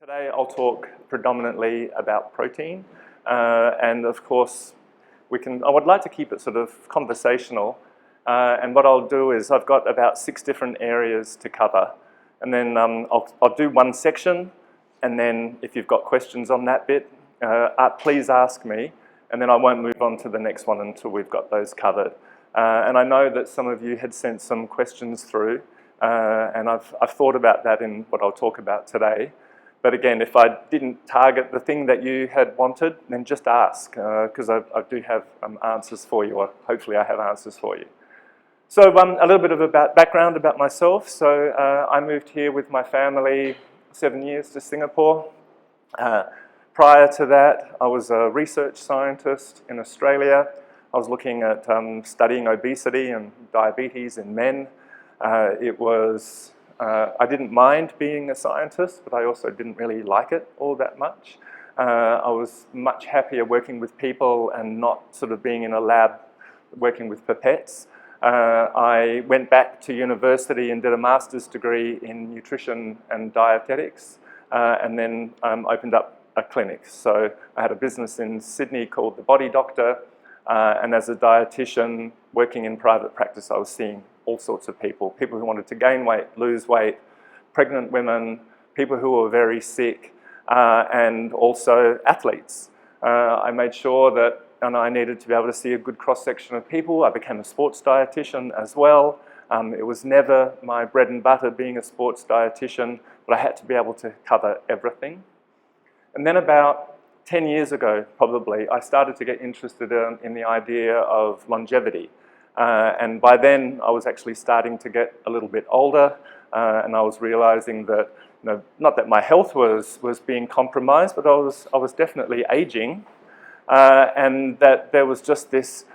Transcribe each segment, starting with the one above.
Today I'll talk predominantly about protein, and of course I would like to keep it sort of conversational, and what I'll do is I've got about 6 different areas to cover, and then I'll do one section, and then if you've got questions on that bit, please ask me, and then I won't move on to the next one until we've got those covered. And I know that some of you had sent some questions through, and I've thought about that in what I'll talk about today. But again, if I didn't target the thing that you had wanted, then just ask, because I do have answers for you, or hopefully I have answers for you. So a little bit of background about myself. So I moved here with my family 7 years to Singapore. Prior to that, I was a research scientist in Australia. I was looking at studying obesity and diabetes in men. I didn't mind being a scientist, but I also didn't really like it all that much. I was much happier working with people and not sort of being in a lab working with pipettes. I went back to university and did a master's degree in nutrition and dietetics, and then opened up a clinic. So I had a business in Sydney called The Body Doctor, and as a dietitian working in private practice, I was seeing all sorts of people who wanted to gain weight, lose weight, pregnant women, people who were very sick, and also athletes. I made sure that I needed to be able to see a good cross-section of people. I became a sports dietitian as well. It was never my bread and butter being a sports dietitian, but I had to be able to cover everything. And then about 10 years ago, probably, I started to get interested in the idea of longevity. And by then, I was actually starting to get a little bit older, and I was realizing that, not that my health was being compromised, but I was definitely aging, and that there was just this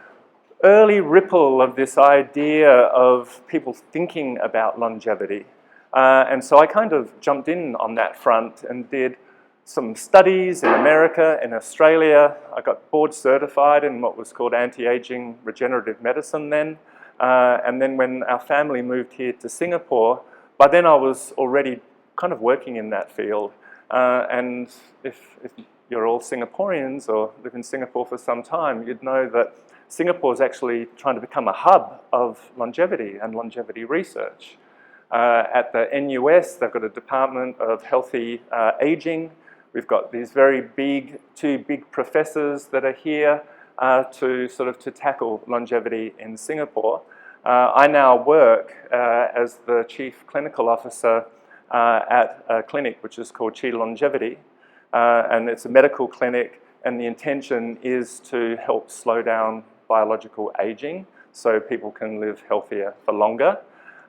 early ripple of this idea of people thinking about longevity. And so I kind of jumped in on that front and did some studies in America, in Australia. I got board certified in what was called anti-aging regenerative medicine then. And then when our family moved here to Singapore, by then I was already kind of working in that field. And if you're all Singaporeans or live in Singapore for some time, you'd know that Singapore is actually trying to become a hub of longevity and longevity research. At the NUS, they've got a Department of Healthy Aging. We've got these two big professors that are here to tackle longevity in Singapore. I now work as the Chief Clinical Officer at a clinic which is called Chi Longevity, and it's a medical clinic, and the intention is to help slow down biological aging so people can live healthier for longer.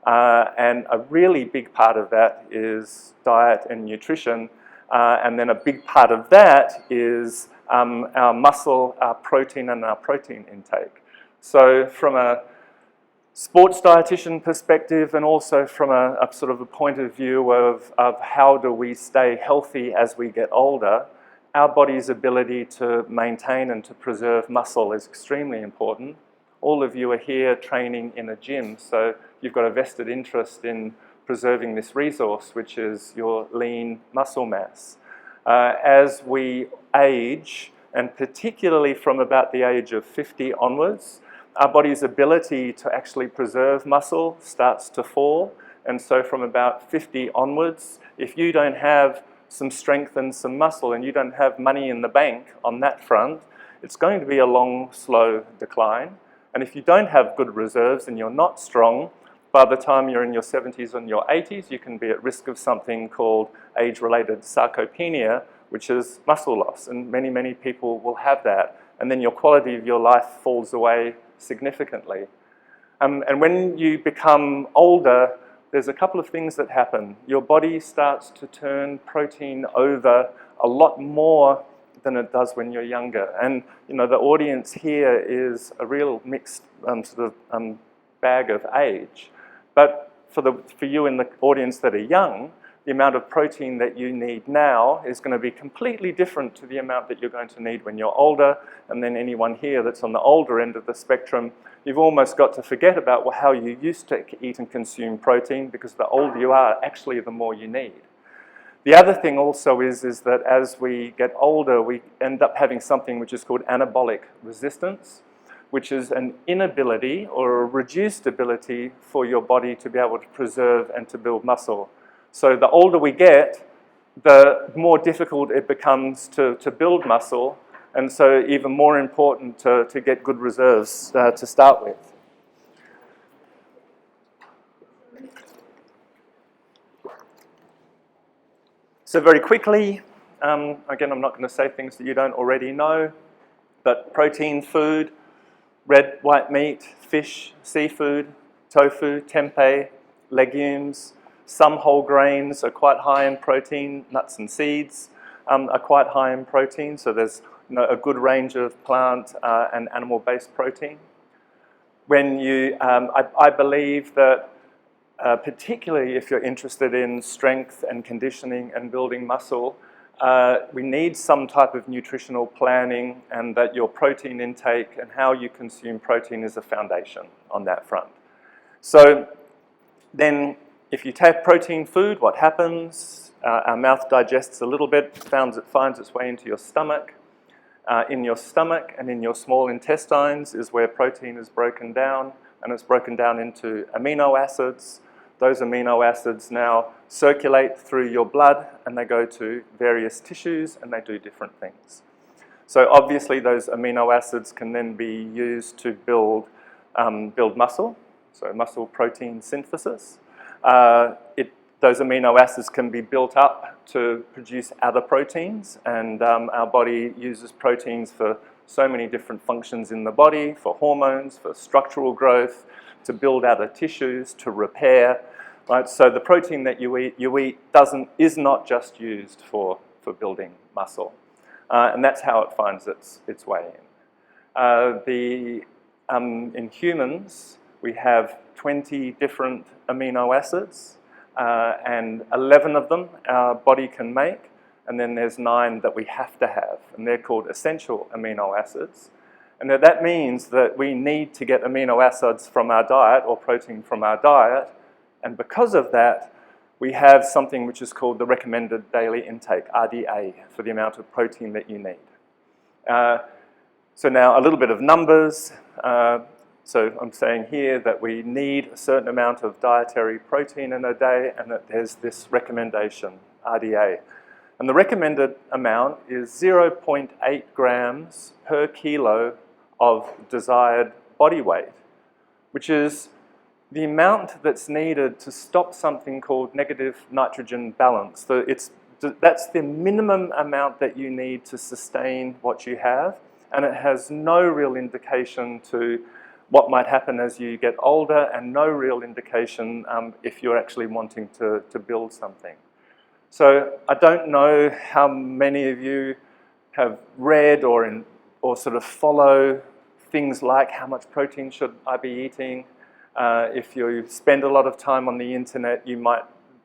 And a really big part of that is diet and nutrition. And then a big part of that is our muscle, our protein, and our protein intake. So from a sports dietitian perspective, and also from a sort of a point of view of how do we stay healthy as we get older, our body's ability to maintain and to preserve muscle is extremely important. All of you are here training in a gym, so you've got a vested interest in preserving this resource, which is your lean muscle mass. As we age, and particularly from about the age of 50 onwards, our body's ability to actually preserve muscle starts to fall. And so from about 50 onwards, if you don't have some strength and some muscle, and you don't have money in the bank on that front, it's going to be a long, slow decline. And if you don't have good reserves and you're not strong, by the time you're in your 70s and your 80s, you can be at risk of something called age-related sarcopenia, which is muscle loss, and many, many people will have that. And then your quality of your life falls away significantly. And when you become older, there's a couple of things that happen. Your body starts to turn protein over a lot more than it does when you're younger. And the audience here is a real mixed bag of age. But for you in the audience that are young, the amount of protein that you need now is going to be completely different to the amount that you're going to need when you're older. And then anyone here that's on the older end of the spectrum, you've almost got to forget about how you used to eat and consume protein, because the older you are, actually the more you need. The other thing also is that as we get older, we end up having something which is called anabolic resistance, which is an inability or a reduced ability for your body to be able to preserve and to build muscle. So the older we get, the more difficult it becomes to build muscle, and so even more important to get good reserves to start with. So very quickly, again, I'm not going to say things that you don't already know, but protein food, red, white meat, fish, seafood, tofu, tempeh, legumes. Some whole grains are quite high in protein. Nuts and seeds are quite high in protein. So there's a good range of plant and animal-based protein. When you, I believe that particularly if you're interested in strength and conditioning and building muscle, we need some type of nutritional planning, and that your protein intake and how you consume protein is a foundation on that front. So then if you take protein food, what happens? Our mouth digests a little bit, finds its way into your stomach. In your stomach and in your small intestines is where protein is broken down, and it's broken down into amino acids. Those amino acids now circulate through your blood, and they go to various tissues, and they do different things. So obviously those amino acids can then be used to build muscle, so muscle protein synthesis. Those amino acids can be built up to produce other proteins, and our body uses proteins for so many different functions in the body, for hormones, for structural growth, to build other tissues, to repair. Right? So the protein that you eat is not just used for building muscle, and that's how it finds its way in. In humans, we have 20 different amino acids, and 11 of them our body can make, and then there's 9 that we have to have, and they're called essential amino acids. And that means that we need to get amino acids from our diet, or protein from our diet, and because of that, we have something which is called the recommended daily intake, RDA, for the amount of protein that you need. So now a little bit of numbers. So I'm saying here that we need a certain amount of dietary protein in a day, and that there's this recommendation, RDA. And the recommended amount is 0.8 grams per kilo of desired body weight, which is the amount that's needed to stop something called negative nitrogen balance. That's the minimum amount that you need to sustain what you have, and it has no real indication to what might happen as you get older, and no real indication if you're actually wanting to build something. So I don't know how many of you have read or sort of follow things like how much protein should I be eating. If you spend a lot of time on the internet, you might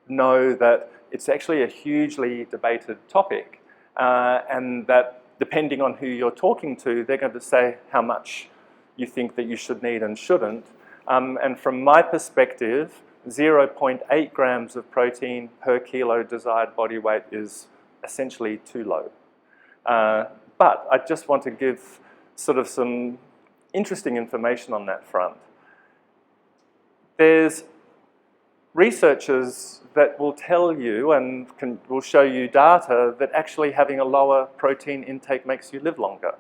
know that it's actually a hugely debated topic, and that depending on who you're talking to, they're going to say how much you think that you should need and shouldn't. And from my perspective, 0.8 grams of protein per kilo desired body weight is essentially too low. But I just want to give sort of some interesting information on that front. There's researchers that will tell you and will show you data that actually having a lower protein intake makes you live longer.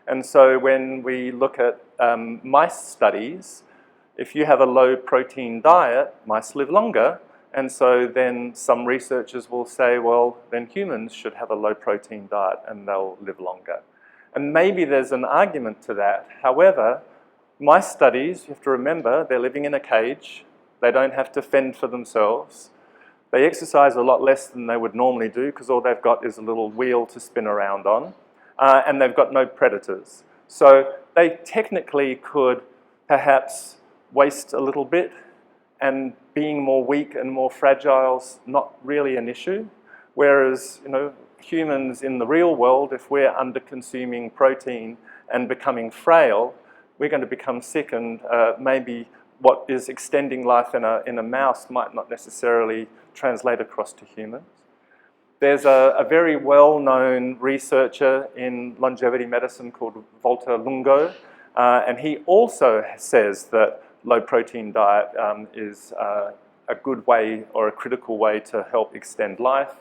And so when we look at mice studies, if you have a low protein diet, mice live longer. And so then some researchers will say, well, then humans should have a low protein diet and they'll live longer. And maybe there's an argument to that. However, mice studies, you have to remember, they're living in a cage. They don't have to fend for themselves. They exercise a lot less than they would normally do because all they've got is a little wheel to spin around on. And they've got no predators. So they technically could perhaps waste a little bit, and being more weak and more fragile is not really an issue. Whereas, humans in the real world, if we're under-consuming protein and becoming frail, we're going to become sick, and maybe what is extending life in a mouse might not necessarily translate across to humans. There's a very well-known researcher in longevity medicine called Walter Lungo, and he also says that low-protein diet is a good way or a critical way to help extend life.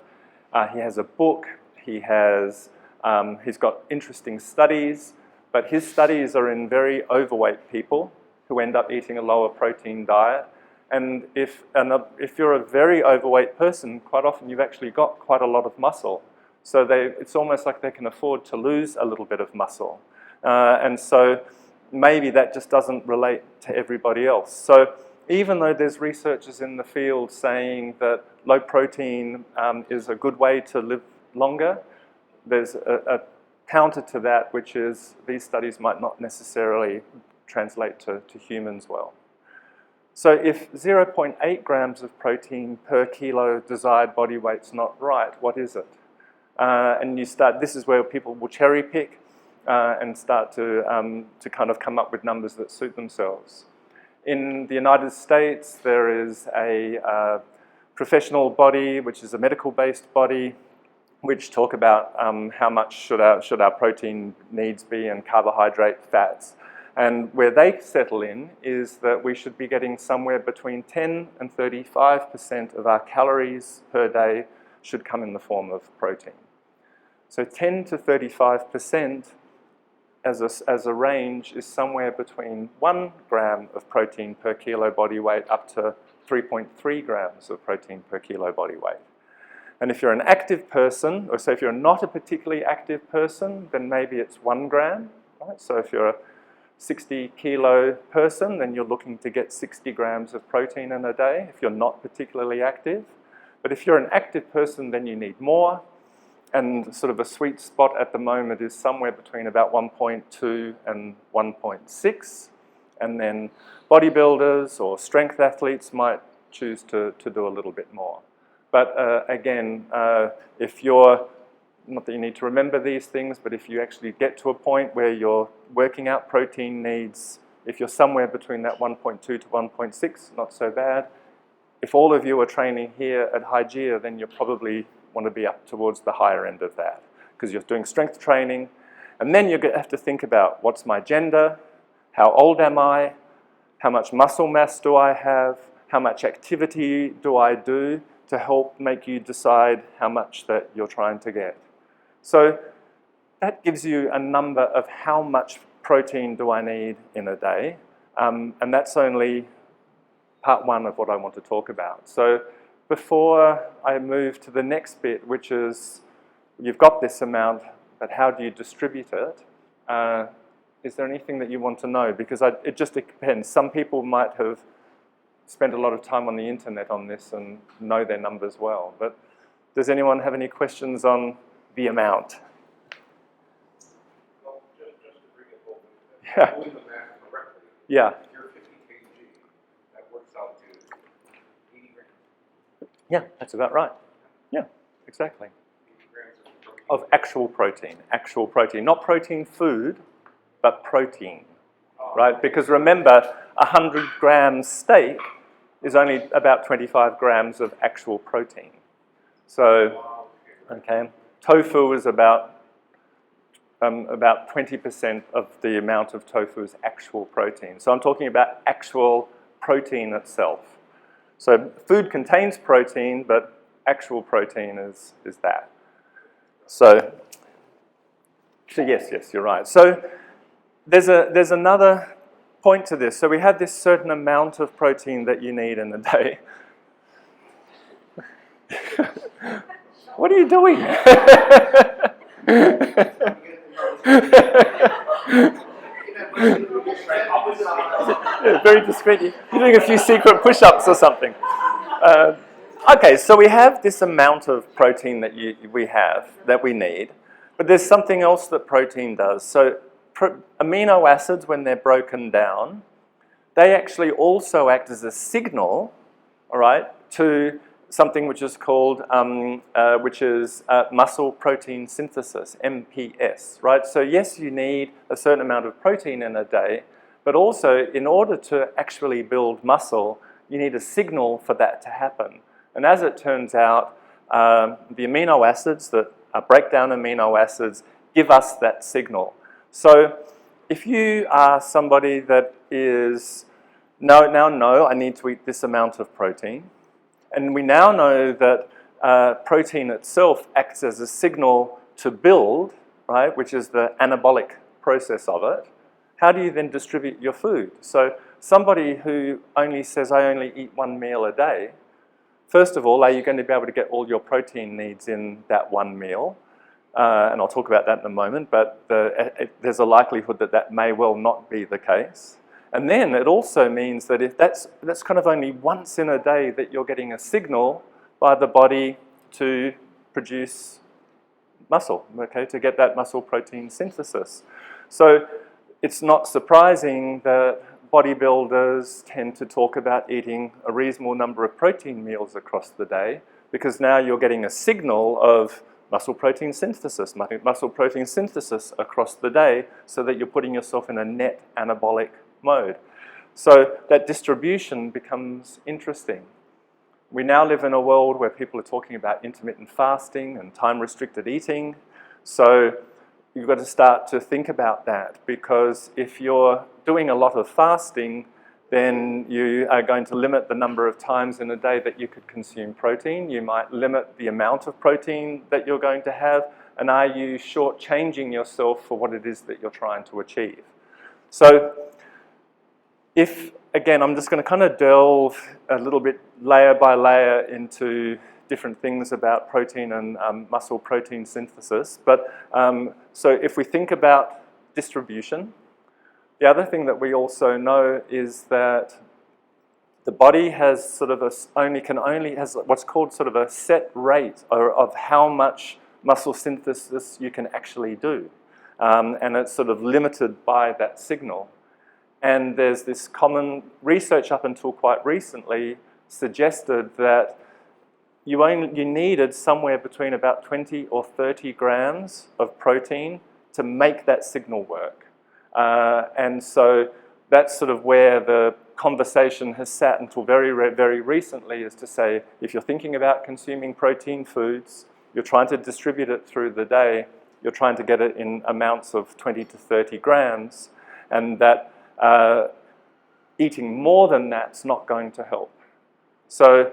He has a book, he's got interesting studies, but his studies are in very overweight people who end up eating a lower protein diet. And if you're a very overweight person, quite often you've actually got quite a lot of muscle. So it's almost like they can afford to lose a little bit of muscle. And so maybe that just doesn't relate to everybody else. So even though there's researchers in the field saying that low protein is a good way to live longer, there's a counter to that, which is these studies might not necessarily translate to humans well. So if 0.8 grams of protein per kilo desired body weight's not right, what is it? And this is where people will cherry pick and start to kind of come up with numbers that suit themselves. In the United States, there is a professional body, which is a medical-based body, which talk about how much should our protein needs be and carbohydrate, fats. And where they settle in is that we should be getting somewhere between 10 and 35% of our calories per day should come in the form of protein. So 10 to 35% as a range is somewhere between 1 gram of protein per kilo body weight up to 3.3 grams of protein per kilo body weight. And if you're an active person, or say if you're not a particularly active person, then maybe it's 1 gram. Right? So if you're a 60 kilo person, then you're looking to get 60 grams of protein in a day if you're not particularly active. But if you're an active person, then you need more. And sort of a sweet spot at the moment is somewhere between about 1.2 and 1.6. And then bodybuilders or strength athletes might choose to do a little bit more. But again, if you're, not that you need to remember these things, but if you actually get to a point where you're working out protein needs, if you're somewhere between that 1.2 to 1.6, not so bad. If all of you are training here at Hygeia, then you probably want to be up towards the higher end of that, because you're doing strength training. And then you have to think about, what's my gender? How old am I? How much muscle mass do I have? How much activity do I do to help make you decide how much that you're trying to get? So that gives you a number of how much protein do I need in a day. And that's only part one of what I want to talk about. So before I move to the next bit, which is you've got this amount, but how do you distribute it? Is there anything that you want to know? Because it just depends. Some people might have spent a lot of time on the internet on this and know their numbers well. But does anyone have any questions on the amount? Well, just to bring it home, Yeah. doing the math correctly, Yeah. if you're 50 kg, that works out to 80 grams. Yeah, that's about right. Yeah, exactly. 80 grams of protein. Of actual protein. Not protein food, but protein, right? Because remember, 100 grams steak is only about 25 grams of actual protein. So, okay, tofu is about 20% of the amount of tofu is actual protein. So I'm talking about actual protein itself. So food contains protein, but actual protein is that. So yes, you're right. So there's another point to this. So we have this certain amount of protein that you need in a day. What are you doing? Yeah, very discreet. You're doing a few secret push-ups or something. Okay, so we have this amount of protein that we need, but there's something else that protein does. So amino acids, when they're broken down, they actually also act as a signal, all right, to something which is called, muscle protein synthesis, MPS, right? So yes, you need a certain amount of protein in a day, but also in order to actually build muscle, you need a signal for that to happen. And as it turns out, the amino acids that break down amino acids give us that signal. So if you are somebody that is, now know I need to eat this amount of protein, and we now know that protein itself acts as a signal to build, right, which is the anabolic process of it, how do you then distribute your food? So somebody who only says, I only eat one meal a day, first of all, are you going to be able to get all your protein needs in that one meal? And I'll talk about that in a moment, but there's a likelihood that that may well not be the case. And then it also means that if that's kind of only once in a day that you're getting a signal by the body to produce muscle, okay, to get that muscle protein synthesis. So it's not surprising that bodybuilders tend to talk about eating a reasonable number of protein meals across the day, because now you're getting a signal of muscle protein synthesis across the day, so that you're putting yourself in a net anabolic mode. So that distribution becomes interesting. We now live in a world where people are talking about intermittent fasting and time-restricted eating. So you've got to start to think about that, because if you're doing a lot of fasting, then you are going to limit the number of times in a day that you could consume protein. You might limit the amount of protein that you're going to have, and are you shortchanging yourself for what it is that you're trying to achieve? So if, again, I'm just going to kind of delve a little bit layer by layer into different things about protein and muscle protein synthesis. But so if we think about distribution, the other thing that we also know is that the body has sort of has what's called sort of a set rate of how much muscle synthesis you can actually do. And it's sort of limited by that signal. And there's this common research up until quite recently suggested that you needed somewhere between about 20 or 30 grams of protein to make that signal work. And so that's sort of where the conversation has sat until very, very recently, is to say, if you're thinking about consuming protein foods, you're trying to distribute it through the day, you're trying to get it in amounts of 20 to 30 grams, and that eating more than that's not going to help. So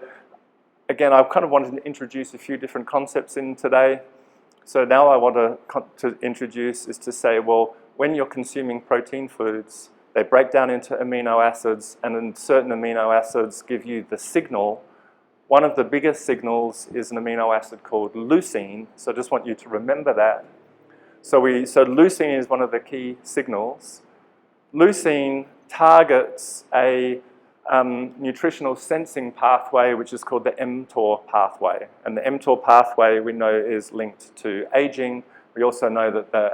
again, I kind of wanted to introduce a few different concepts in today. So now I want to introduce is to say, well, when you're consuming protein foods, they break down into amino acids, and then certain amino acids give you the signal. One of the biggest signals is an amino acid called leucine, so I just want you to remember that. So leucine is one of the key signals. Leucine targets a nutritional sensing pathway, which is called the mTOR pathway. And the mTOR pathway we know is linked to aging. We also know that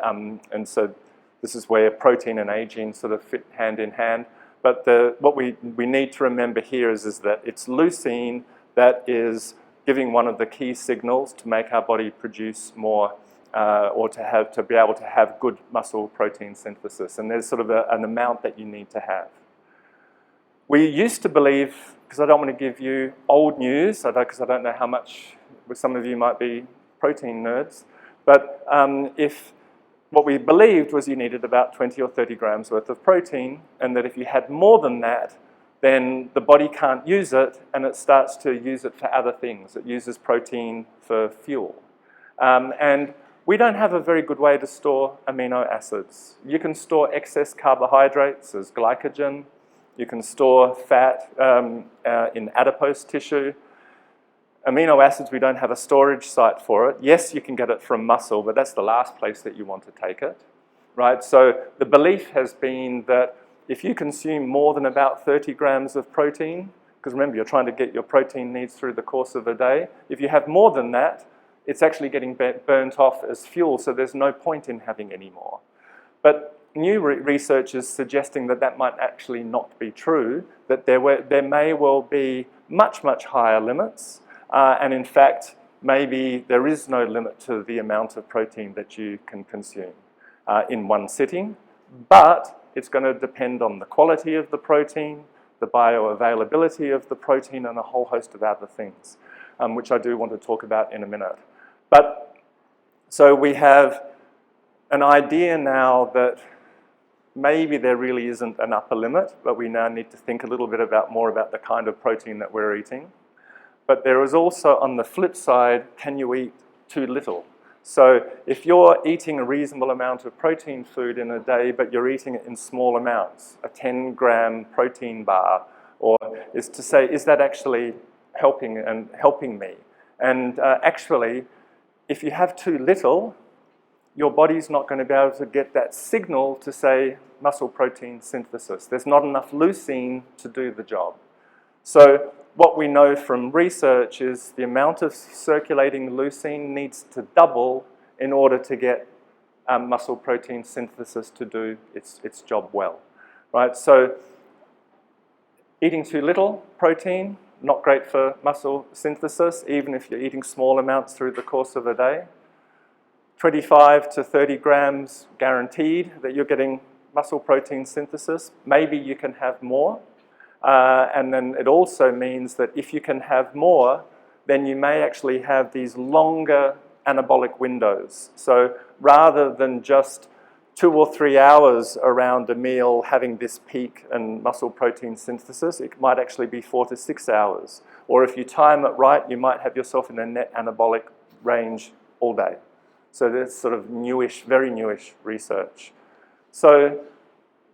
and so this is where protein and aging sort of fit hand in hand. But what we need to remember here is that it's leucine that is giving one of the key signals to make our body produce more or to be able to have good muscle protein synthesis. And there's sort of an amount that you need to have. We used to believe, because I don't want to give you old news, because I don't know how much, some of you might be protein nerds, but what we believed was you needed about 20 or 30 grams worth of protein, and that if you had more than that, then the body can't use it, and it starts to use it for other things. It uses protein for fuel. And we don't have a very good way to store amino acids. You can store excess carbohydrates as glycogen. You can store fat in adipose tissue. Amino acids, we don't have a storage site for it. Yes, you can get it from muscle, but that's the last place that you want to take it, right? So the belief has been that if you consume more than about 30 grams of protein, because remember, you're trying to get your protein needs through the course of a day, if you have more than that, it's actually getting burnt off as fuel, so there's no point in having any more. But new research is suggesting that that might actually not be true, that there may well be much, much higher limits, and in fact, maybe there is no limit to the amount of protein that you can consume in one sitting, but it's going to depend on the quality of the protein, the bioavailability of the protein, and a whole host of other things. which I do want to talk about in a minute. But so we have an idea now that maybe there really isn't an upper limit, but we now need to think a little bit more about the kind of protein that we're eating. But there is also, on the flip side, can you eat too little? So if you're eating a reasonable amount of protein food in a day, but you're eating it in small amounts, a 10-gram protein bar, or is to say, is that actually helping me? And actually, if you have too little, your body's not going to be able to get that signal to say muscle protein synthesis. There's not enough leucine to do the job. So what we know from research is the amount of circulating leucine needs to double in order to get muscle protein synthesis to do its job well, right? So eating too little protein, not great for muscle synthesis, even if you're eating small amounts through the course of a day. 25 to 30 grams guaranteed that you're getting muscle protein synthesis. Maybe you can have more. And then it also means that if you can have more, then you may actually have these longer anabolic windows. So rather than just 2 or 3 hours around a meal having this peak in muscle protein synthesis, it might actually be 4 to 6 hours. Or if you time it right, you might have yourself in a net anabolic range all day. So that's sort of newish, very newish research. So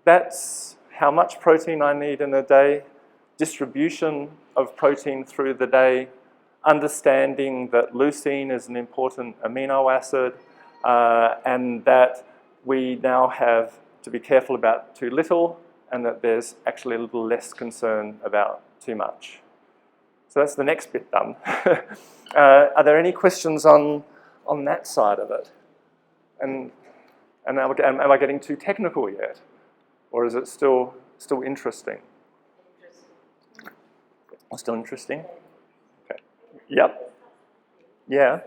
that's how much protein I need in a day, distribution of protein through the day, understanding that leucine is an important amino acid, and that we now have to be careful about too little, and that there's actually a little less concern about too much. So that's the next bit done. Are there any questions on that side of it? And am I getting too technical yet? Or is it still interesting? Still interesting? Okay. Yep. Yeah.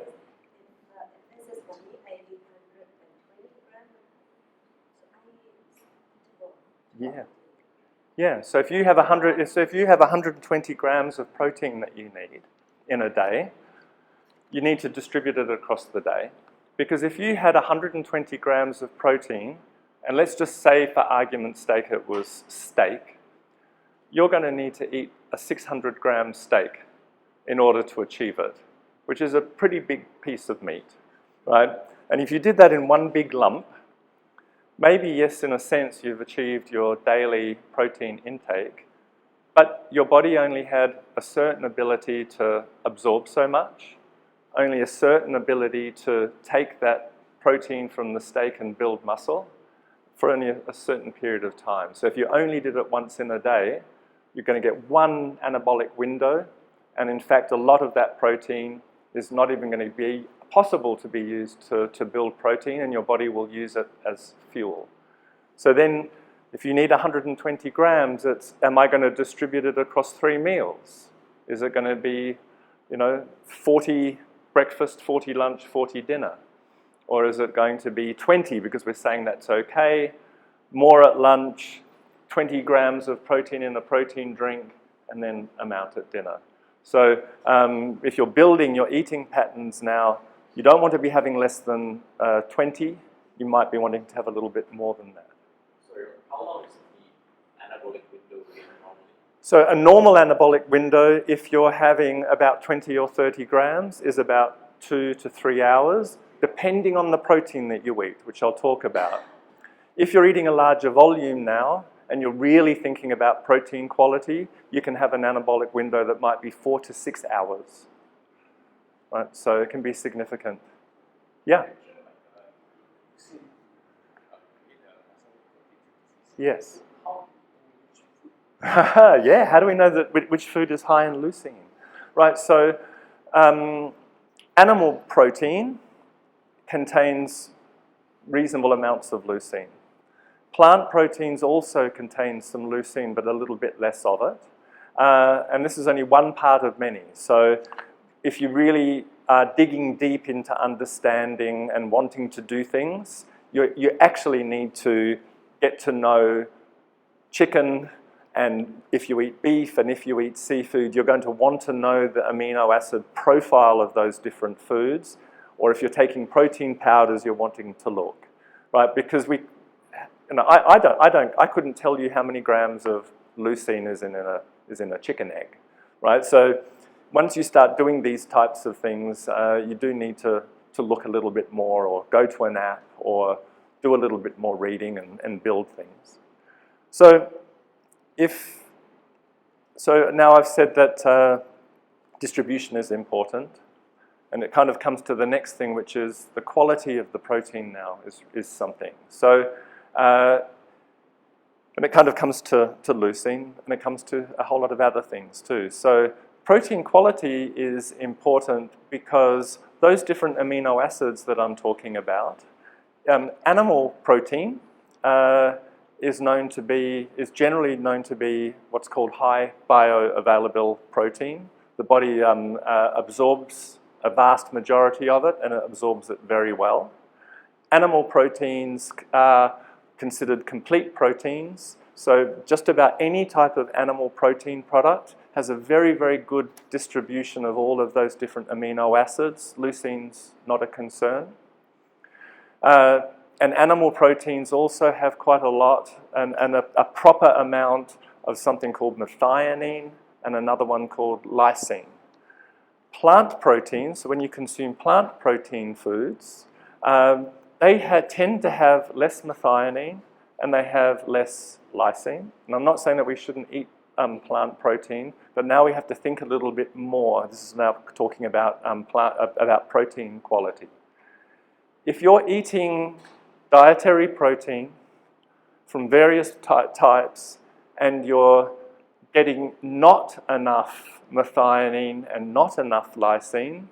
Yeah. Yeah. So if you have 120 grams of protein that you need in a day, you need to distribute it across the day. Because if you had 120 grams of protein, and let's just say for argument's sake it was steak, you're going to need to eat a 600-gram steak in order to achieve it, which is a pretty big piece of meat, right? And if you did that in one big lump, maybe, yes, in a sense, you've achieved your daily protein intake, but your body only had a certain ability to absorb so much, only a certain ability to take that protein from the steak and build muscle for only a certain period of time. So if you only did it once in a day, you're going to get one anabolic window, and in fact, a lot of that protein is not even going to be possible to be used to build protein, and your body will use it as fuel. So then, if you need 120 grams, am I going to distribute it across 3 meals? Is it going to be, 40 breakfast, 40 lunch, 40 dinner? Or is it going to be 20 because we're saying that's okay, more at lunch, 20 grams of protein in a protein drink, and then amount at dinner? So if you're building your eating patterns now, you don't want to be having less than 20. You might be wanting to have a little bit more than that. So how long is the anabolic window normally? So a normal anabolic window, if you're having about 20 or 30 grams, is about 2 to 3 hours, depending on the protein that you eat, which I'll talk about. If you're eating a larger volume now, and you're really thinking about protein quality, you can have an anabolic window that might be 4 to 6 hours. Right? So it can be significant. Yeah? Yes. Yeah, how do we know that which food is high in leucine? Right, so animal protein contains reasonable amounts of leucine. Plant proteins also contain some leucine, but a little bit less of it. And this is only one part of many. So if you really are digging deep into understanding and wanting to do things, you actually need to get to know chicken And if you eat beef and if you eat seafood, you're going to want to know the amino acid profile of those different foods. Or if you're taking protein powders, you're wanting to look, right? Because I couldn't tell you how many grams of lucine is in a chicken egg, right? So once you start doing these types of things, you do need to look a little bit more, or go to an app, or do a little bit more reading and build things. So now I've said that distribution is important, and it kind of comes to the next thing, which is the quality of the protein now is something. So, and it kind of comes to leucine, and it comes to a whole lot of other things too. So protein quality is important because those different amino acids that I'm talking about, animal protein is generally known to be what's called high bioavailable protein. The body absorbs a vast majority of it, and it absorbs it very well. Animal proteins are considered complete proteins, so just about any type of animal protein product has a very, very good distribution of all of those different amino acids. Leucine's not a concern. And animal proteins also have quite a lot, and a proper amount of something called methionine and another one called lysine. Plant proteins, so when you consume plant protein foods, they tend to have less methionine and they have less lysine. And I'm not saying that we shouldn't eat plant protein, but now we have to think a little bit more. This is now talking about protein quality. If you're eating dietary protein from various types and you're getting not enough methionine and not enough lysine,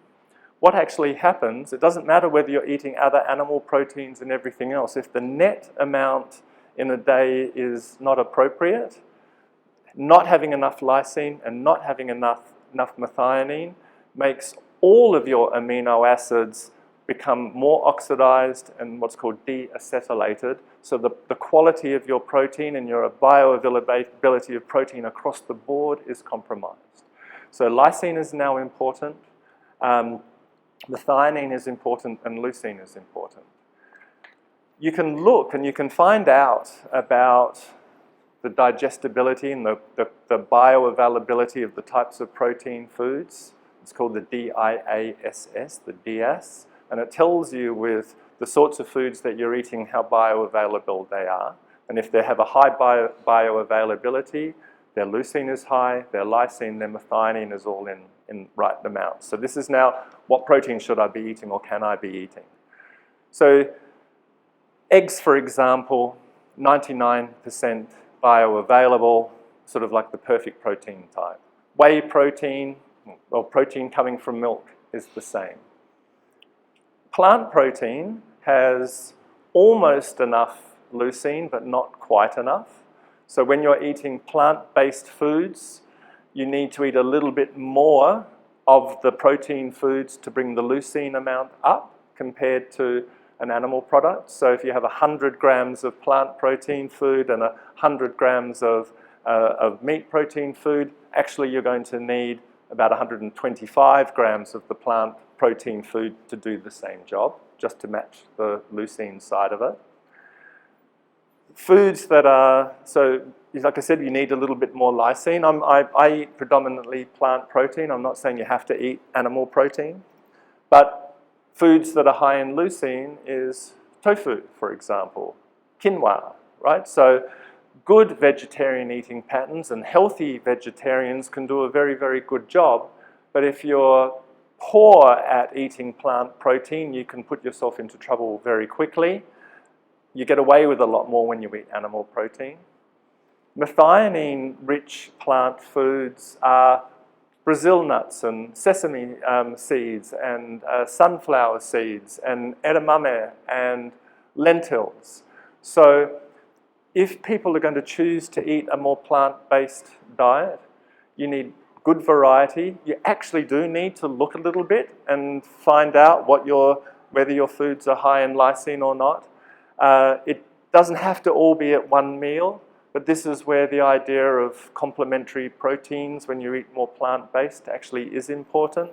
what actually happens, it doesn't matter whether you're eating other animal proteins and everything else, if the net amount in a day is not appropriate, not having enough lysine and not having enough methionine makes all of your amino acids become more oxidized and what's called deacetylated. So the quality of your protein and your bioavailability of protein across the board is compromised. So lysine is now important, methionine is important, and leucine is important. You can look and you can find out about the digestibility and the bioavailability of the types of protein foods. It's called the DIASS, the DIAS, and it tells you with the sorts of foods that you're eating how bioavailable they are. And if they have a high bioavailability, their leucine is high, their lysine, their methionine is all in right amounts. So this is now, what protein should I be eating or can I be eating? So eggs, for example, 99% bioavailable, sort of like the perfect protein type. Whey protein, well, protein coming from milk is the same. Plant protein has almost enough leucine, but not quite enough. So when you're eating plant-based foods, you need to eat a little bit more of the protein foods to bring the leucine amount up compared to an animal product. So if you have 100 grams of plant protein food and 100 grams of meat protein food, actually you're going to need about 125 grams of the plant protein food to do the same job, just to match the leucine side of it. Foods that are, so like I said, you need a little bit more lysine. I eat predominantly plant protein. I'm not saying you have to eat animal protein, but foods that are high in leucine is tofu, for example, quinoa, right? So good vegetarian eating patterns and healthy vegetarians can do a very, very good job, but if you're poor at eating plant protein, you can put yourself into trouble very quickly. You get away with a lot more when you eat animal protein. Methionine-rich plant foods are Brazil nuts and sesame seeds and sunflower seeds and edamame and lentils. So if people are going to choose to eat a more plant-based diet, you need good variety. You actually do need to look a little bit and find out whether your foods are high in lysine or not. It doesn't have to all be at one meal, But this is where the idea of complementary proteins, when you eat more plant-based, actually is important.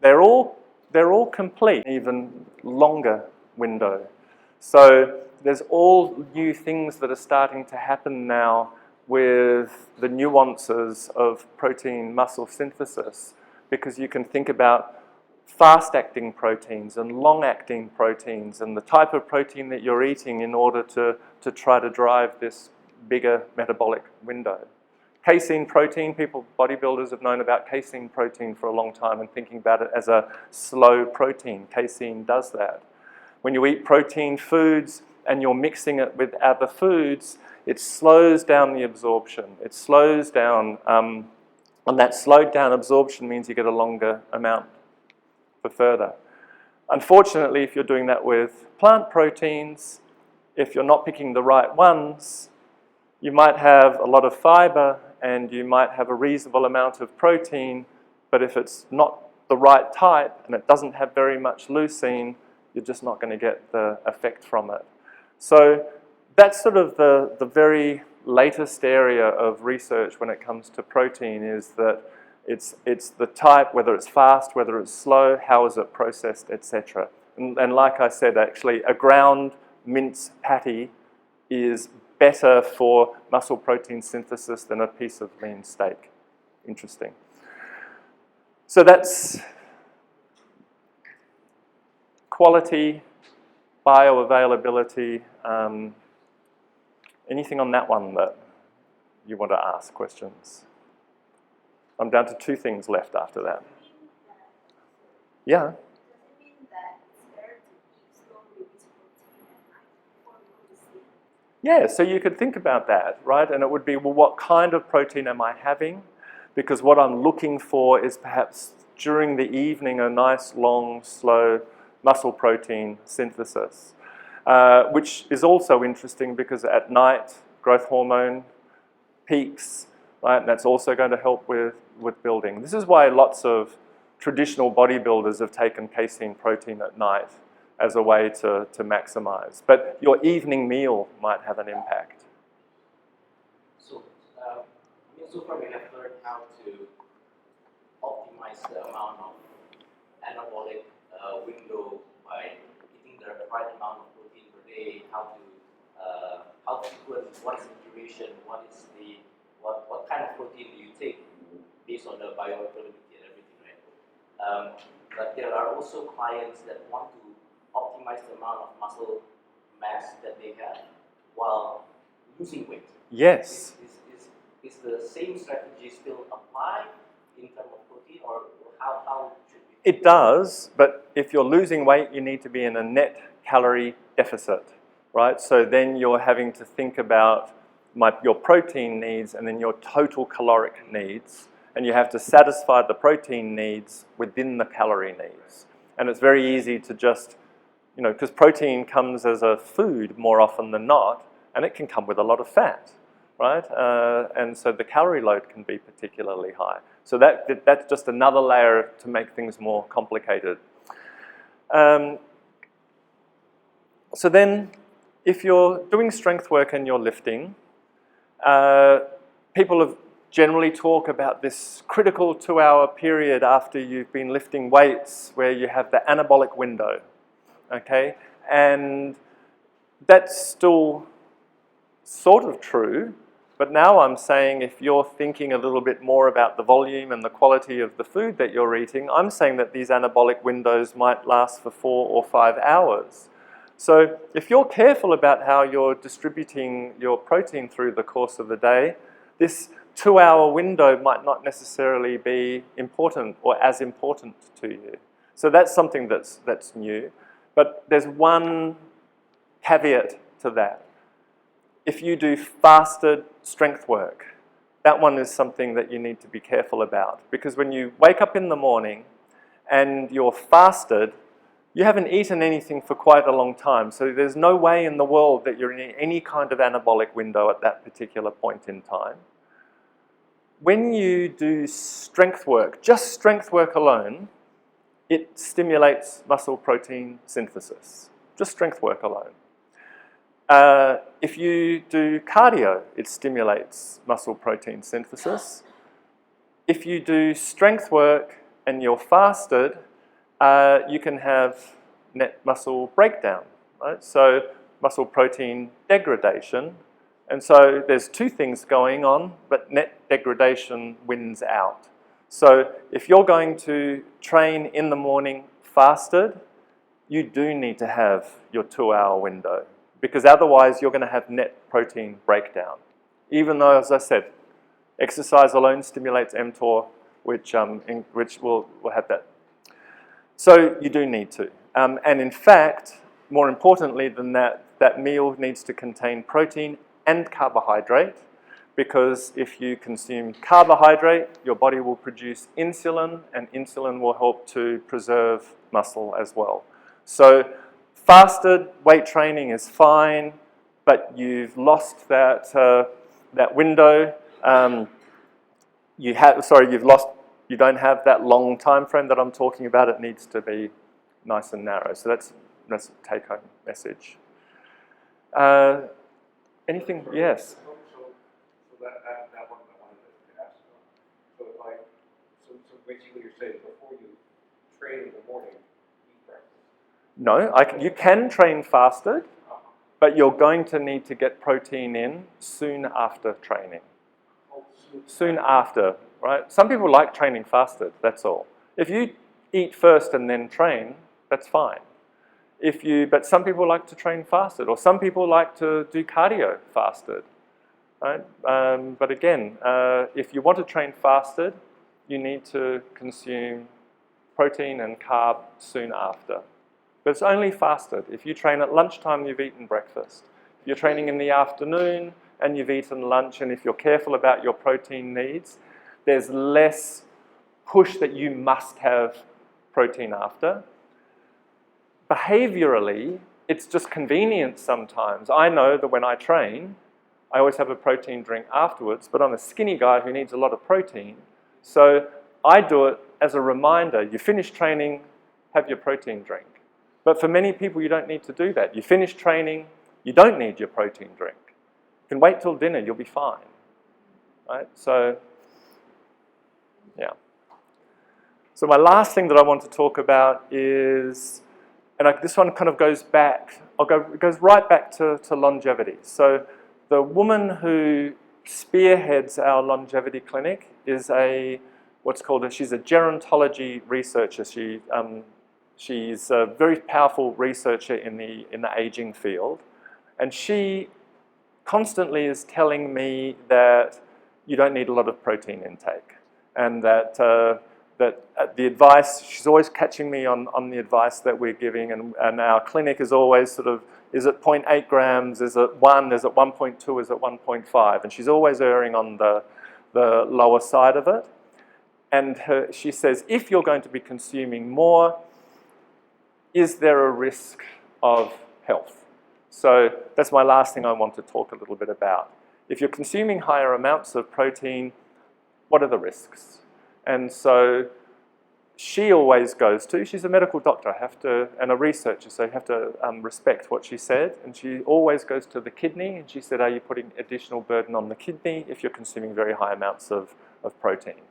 They're all complete, even longer window. So there's all new things that are starting to happen now with the nuances of protein muscle synthesis, because you can think about fast-acting proteins and long-acting proteins and the type of protein that you're eating in order to try to drive this bigger metabolic window. Casein protein, bodybuilders have known about casein protein for a long time and thinking about it as a slow protein. Casein does that. When you eat protein foods and you're mixing it with other foods, it slows down the absorption. It slows down, and that slowed down absorption means you get a longer amount for further. Unfortunately, if you're doing that with plant proteins, if you're not picking the right ones, you might have a lot of fiber and you might have a reasonable amount of protein, but if it's not the right type and it doesn't have very much leucine, you're just not going to get the effect from it. So that's sort of the very latest area of research when it comes to protein, is that it's the type, whether it's fast, whether it's slow, how is it processed, etc. And like I said, actually, a ground mince patty is better for muscle protein synthesis than a piece of lean steak. Interesting. So that's quality, bioavailability. Anything on that one that you want to ask questions? I'm down to 2 things left after that. Yeah. Yeah, so you could think about that, right? And it would be, well, what kind of protein am I having? Because what I'm looking for is perhaps during the evening a nice, long, slow muscle protein synthesis, which is also interesting because at night, growth hormone peaks, right? And that's also going to help with building. This is why lots of traditional bodybuilders have taken casein protein at night as a way to maximize. But your evening meal might have an impact. So far we have learned how to optimize the amount of anabolic window by eating the right amount of protein per day, how frequent, what is the duration, what kind of protein do you take based on the bioavailability and everything, right? But there are also clients that want to optimize the amount of muscle mass that they have while losing weight. Yes. Is the same strategy still applied in terms of protein, or how should we? It does, but if you're losing weight, you need to be in a net calorie deficit, right? So then you're having to think about your protein needs and then your total caloric needs, and you have to satisfy the protein needs within the calorie needs. And it's very easy to just, because protein comes as a food more often than not, and it can come with a lot of fat, right? And so the calorie load can be particularly high. So that's just another layer to make things more complicated. So then, if you're doing strength work and you're lifting, people have generally talk about this critical 2-hour period after you've been lifting weights where you have the anabolic window, okay? And that's still sort of true, but now I'm saying if you're thinking a little bit more about the volume and the quality of the food that you're eating, I'm saying that these anabolic windows might last for 4 or 5 hours. So if you're careful about how you're distributing your protein through the course of the day, this 2-hour window might not necessarily be important or as important to you. So that's something that's new. But there's one caveat to that. If you do fasted strength work, that one is something that you need to be careful about. Because when you wake up in the morning and you're fasted, you haven't eaten anything for quite a long time. So there's no way in the world that you're in any kind of anabolic window at that particular point in time. When you do strength work, just strength work alone, it stimulates muscle protein synthesis. Just strength work alone. If you do cardio, it stimulates muscle protein synthesis. If you do strength work and you're fasted, you can have net muscle breakdown, right? So muscle protein degradation. And so there's two things going on, but net degradation wins out. So if you're going to train in the morning fasted, you do need to have your 2-hour window, because otherwise you're going to have net protein breakdown. Even though, as I said, exercise alone stimulates mTOR, which will have that. So you do need to. And in fact, more importantly than that, that meal needs to contain protein and carbohydrate, because if you consume carbohydrate, your body will produce insulin, and insulin will help to preserve muscle as well. So fasted weight training is fine, but you've lost that window. You don't have that long time frame that I'm talking about. It needs to be nice and narrow. So that's a take-home message. Anything? Yes. So that one I wanted to ask. So basically you're saying before you train in the morning, eat breakfast? No, you can train fasted, but you're going to need to get protein in soon after training. Soon after, right? Some people like training fasted, that's all. If you eat first and then train, that's fine. But some people like to train fasted, or some people like to do cardio fasted, right? But again, if you want to train fasted, you need to consume protein and carb soon after. But it's only fasted. If you train at lunchtime, you've eaten breakfast. If you're training in the afternoon and you've eaten lunch, and if you're careful about your protein needs, there's less push that you must have protein after. Behaviorally, it's just convenient sometimes. I know that when I train, I always have a protein drink afterwards, but I'm a skinny guy who needs a lot of protein. So I do it as a reminder. You finish training, have your protein drink. But for many people, you don't need to do that. You finish training, you don't need your protein drink. You can wait till dinner, you'll be fine. Right? So, yeah. So my last thing that I want to talk about is, this one kind of goes back, it goes right back to longevity. So the woman who spearheads our longevity clinic is she's a gerontology researcher. She's a very powerful researcher in the aging field, and she constantly is telling me that you don't need a lot of protein intake, and that the advice, she's always catching me on the advice that we're giving, and our clinic is always sort of, is it 0.8 grams, is it 1, is it 1.2, is it 1.5, and she's always erring on the lower side of it. And she says, if you're going to be consuming more, is there a risk of health? So that's my last thing I want to talk a little bit about. If you're consuming higher amounts of protein, what are the risks? And so she always goes to, she's a medical doctor, and a researcher, so you have to respect what she said. And she always goes to the kidney, and she said, are you putting additional burden on the kidney if you're consuming very high amounts of protein?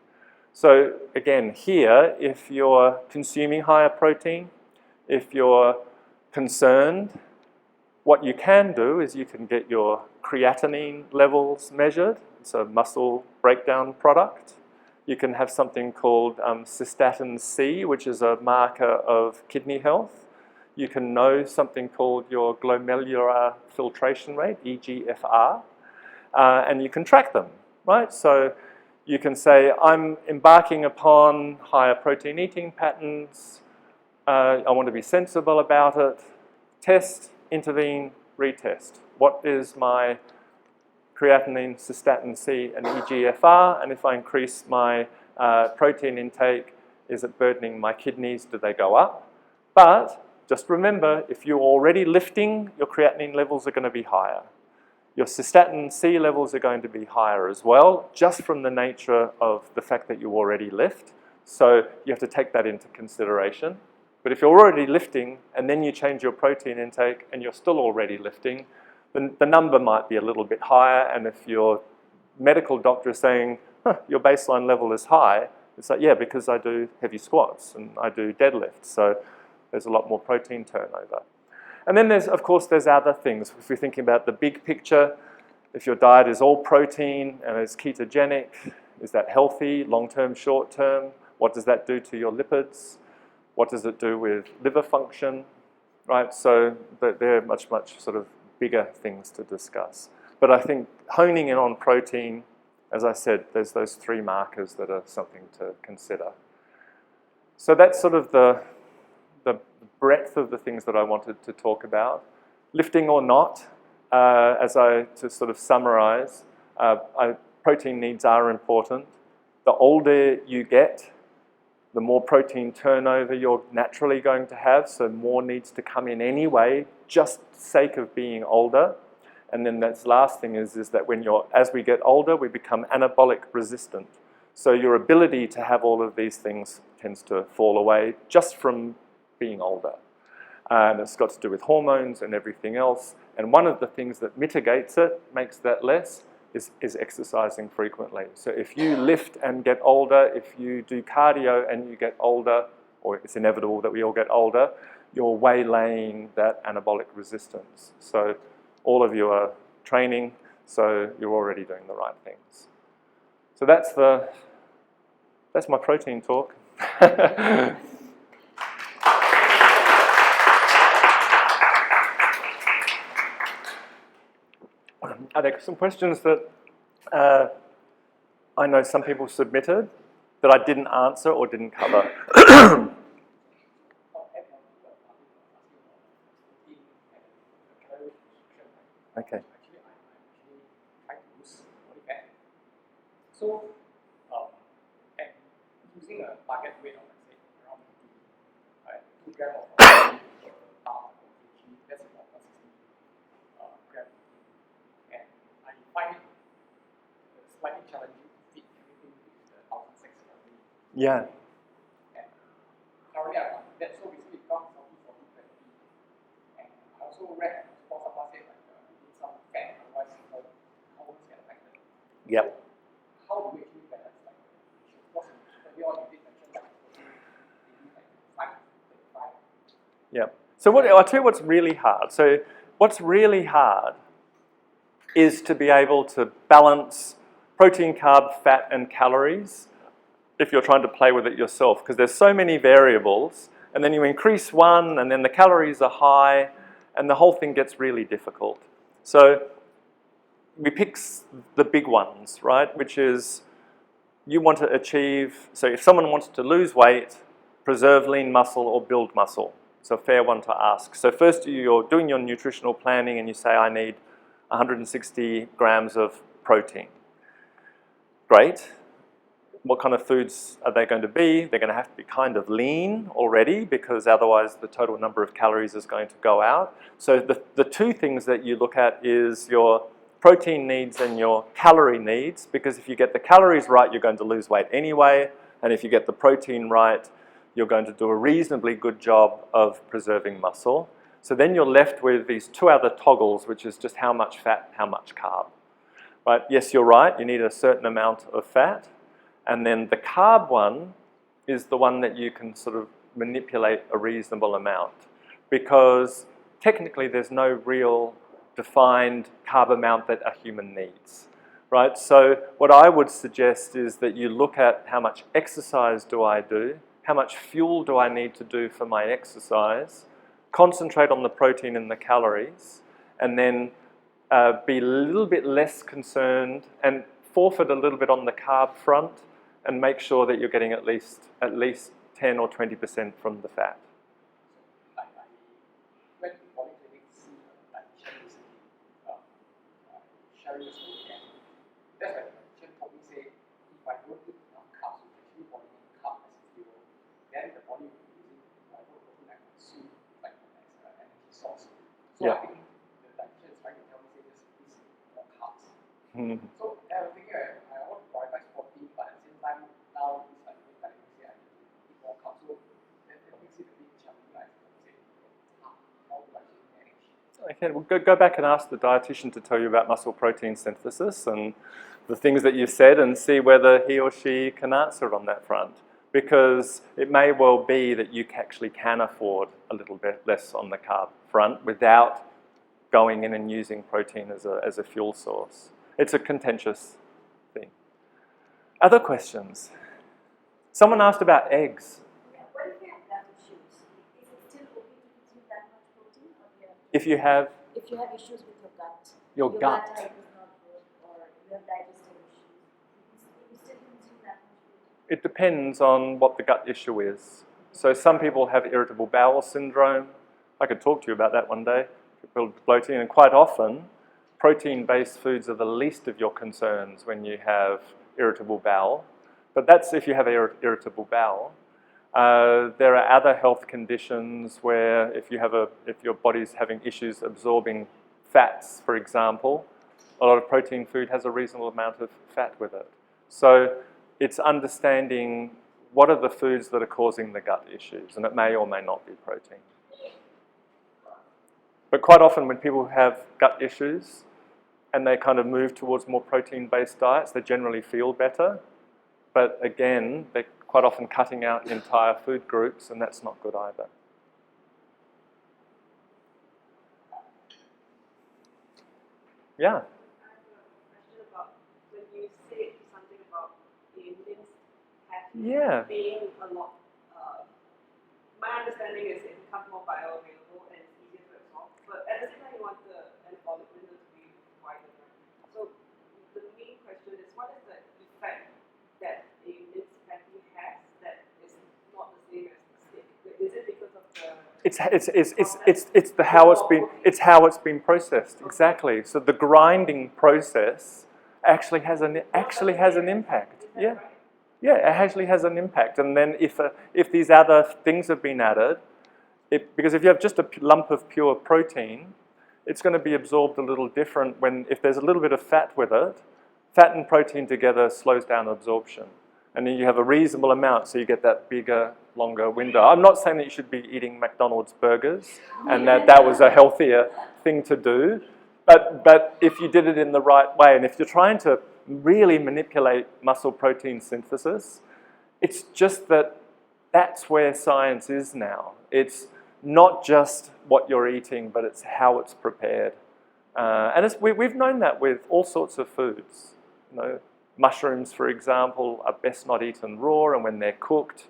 So again, here, if you're consuming higher protein, if you're concerned, what you can do is you can get your creatinine levels measured. It's a muscle breakdown product. You can have something called cystatin C, which is a marker of kidney health. You can know something called your glomerular filtration rate, eGFR, and you can track them, right? So you can say, I'm embarking upon higher protein eating patterns. I want to be sensible about it. Test, intervene, retest. What is my creatinine, cystatin C, and eGFR? And if I increase my protein intake, is it burdening my kidneys? Do they go up? But just remember, if you're already lifting, your creatinine levels are going to be higher. Your cystatin C levels are going to be higher as well, just from the nature of the fact that you already lift. So you have to take that into consideration. But if you're already lifting and then you change your protein intake and you're still already lifting, the number might be a little bit higher, and if your medical doctor is saying, huh, your baseline level is high, it's like, yeah, because I do heavy squats and I do deadlifts, so there's a lot more protein turnover. And then there's, of course, there's other things. If you're thinking about the big picture, if your diet is all protein and it's ketogenic, is that healthy, long-term, short-term? What does that do to your lipids? What does it do with liver function? Right, so they're much sort of bigger things to discuss. But I think honing in on protein, as I said, there's those 3 markers that are something to consider. So that's sort of the breadth of the things that I wanted to talk about. Lifting or not, to sort of summarize, protein needs are important. The older you get, the more protein turnover you're naturally going to have, so more needs to come in anyway, just sake of being older. And then that's last thing is that as we get older, we become anabolic resistant. So your ability to have all of these things tends to fall away just from being older. And it's got to do with hormones and everything else. And one of the things that mitigates it, makes that less, is exercising frequently. So if you lift and get older, if you do cardio and you get older, or it's inevitable that we all get older, you're waylaying that anabolic resistance. So all of you are training, so you're already doing the right things. So that's my protein talk. Are there some questions that I know some people submitted that I didn't answer or didn't cover? Okay. Actually, I'm trying to lose body fat. So, and using a target weight of, let's say, around 2 grams of protein per pound per kg, that's about 160 grams. And I find it slightly challenging to fit everything with the 1,600 calories. Yeah. And currently, I'm on that, so basically, it comes 40, 40, 20. And I also read sports about it, like some fat, otherwise hormones get affected. Yep. How do we actually balance like because earlier on you did mention like maybe like 5, 35. Yep. So I'll tell you what's really hard. So what's really hard is to be able to balance protein, carb, fat, and calories if you're trying to play with it yourself, because there's so many variables, and then you increase one, and then the calories are high, and the whole thing gets really difficult. So we pick the big ones, right, which is you want to achieve, so if someone wants to lose weight, preserve lean muscle or build muscle, it's a fair one to ask. So first you're doing your nutritional planning and you say, I need 160 grams of protein. Great. What kind of foods are they going to be? They're going to have to be kind of lean already, because otherwise the total number of calories is going to go out. So the 2 things that you look at is your protein needs and your calorie needs, because if you get the calories right, you're going to lose weight anyway, and if you get the protein right, you're going to do a reasonably good job of preserving muscle. So then you're left with these 2 other toggles, which is just how much fat, how much carb. Right? Yes, you're right, you need a certain amount of fat, and then the carb one is the one that you can sort of manipulate a reasonable amount, because technically there's no real defined carb amount that a human needs, right? So what I would suggest is that you look at how much exercise do I do, how much fuel do I need to do for my exercise, concentrate on the protein and the calories, and then be a little bit less concerned and forfeit a little bit on the carb front, and make sure that you're getting at least 10 or 20% from the fat. I went to polyclinic to see a dietitian recently, sharing this weekend. That's when the dietitian told me, say, if I don't eat enough carbs, which actually body weight carb as fuel, then the body will be using whatever protein I consume like as an energy source. So Yeah. I think the dietitian is trying to tell me, say, just eat more carbs. Mm. So I was thinking, I want to prioritize protein, but at the same time, now it's like telling me, say, I need to eat more carbs. So that makes it a bit challenging. Like, say, how do I actually manage? Okay, well, go back and ask the dietitian to tell you about muscle protein synthesis and the things that you said and see whether he or she can answer on that front. Because it may well be that you actually can afford a little bit less on the carb front without going in and using protein as a fuel source. It's a contentious thing. Other questions? Someone asked about eggs. What if you have gut issues? Is it still okay to consume that much protein? Or do you have to If you have issues with your gut, your gut, health is not good, or you have digestive issues, you still consume that much protein? it depends on what the gut issue is. So some people have irritable bowel syndrome. I could talk to you about that one day. Bloating, and quite often, protein-based foods are the least of your concerns when you have irritable bowel. But that's if you have irritable bowel. There are other health conditions where if your body's having issues absorbing fats, for example, a lot of protein food has a reasonable amount of fat with it. So it's understanding what are the foods that are causing the gut issues, and it may or may not be protein. But quite often when people have gut issues and they kind of move towards more protein-based diets, they generally feel better. But again, they're quite often cutting out entire food groups, and that's not good either. Yeah? I have a question about when you say something about the minced patty Yeah. being a lot. My understanding is it becomes more bioavailable and it's easier to absorb. But at the same time, you want the anabolic window to be wider. Right? So the main question is, what is the effect that a minced patty has that is not the same as the steak? Is it because of the It's how it's been processed. Exactly. So the grinding process actually has an impact. Yeah. Yeah, it actually has an impact. And then if these other things have been added, because if you have just a lump of pure protein, it's going to be absorbed a little different if there's a little bit of fat with it. Fat and protein together slows down absorption. And then you have a reasonable amount, so you get that bigger, longer window. I'm not saying that you should be eating McDonald's burgers and that was a healthier thing to do. But if you did it in the right way, and if you're trying to really manipulate muscle protein synthesis, it's just that's where science is now. It's not just what you're eating, but it's how it's prepared. And we've known that with all sorts of foods. You know, mushrooms, for example, are best not eaten raw, and when they're cooked,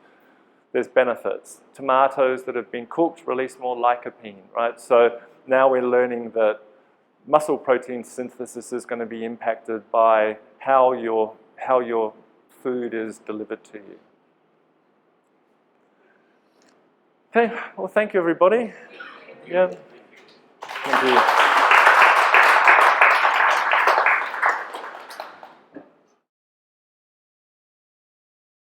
there's benefits. Tomatoes that have been cooked release more lycopene, right? So now we're learning that muscle protein synthesis is going to be impacted by how your food is delivered to you. Okay, well, thank you, everybody. Yeah. Thank you.